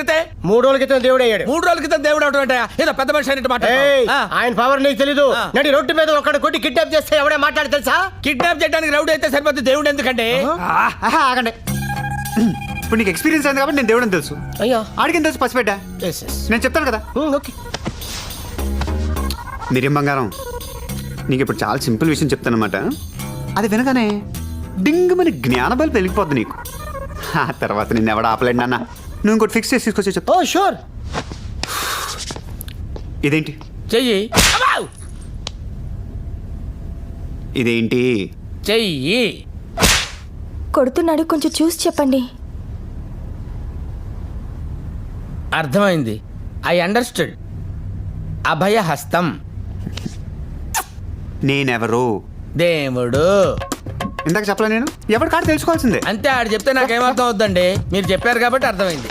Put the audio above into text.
జరిగితే 3 రోజుల క్రితం దేవుడు అయ్యాడు. 3 రోజుల క్రితం దేవుడు అవడం అంటే ఏదో పెద్ద మనిషి అయినట్టు మాట. ఆయన పవర్ నీకు తెలీదు. నడి రొట్టు మీద ఒక్కడ కొట్టి కిడ్నాప్ చేస్తే ఎవడే మాట్లాడి తెలుసా? కిడ్నాప్ చేయడానికి రౌడీ అయితే సరిపోతుంది, దేవుడు ఎందుకంటే? ఆగండి. ఇప్పుడు నీకు ఎక్స్పీరియన్స్ అయింది కాబట్టి నేను దేవుడు అని తెలుసు. అయ్యా ఆడికి తెలుసు పసిపెట్టా. నేను చెప్తాను కదా. ఓకే. మీరేం బంగారం, నీకు ఇప్పుడు చాలా సింపుల్ విషయం చెప్తానమాట. అది వినగానే డింగమని జ్ఞానబలి పెరిగిపోద్ది నీకు. ఆ తర్వాత నిన్ను ఎవడ ఆపలేండి నాన్న. నువ్వు ఇంకోటి ఫిక్స్ చేసి తీసుకొచ్చి చెప్తా. Oh sure. ఇదేంటి? చెయ్యి. ఇదేంటి? చెయ్యి. కొడుతున్నాడు, కొంచెం చూసి చెప్పండి. అర్థమైంది. I understood. అభయ హస్తం. నేనెవరు? దేవుడు. ఇందాక చెప్పలే నేను? ఎవరి కాడ తెలుసుకోవాల్సిందే. అంతే, ఆడు చెప్తే నాకేమర్థం అవుద్దండి. మీరు చెప్పారు కాబట్టి అర్థమైంది.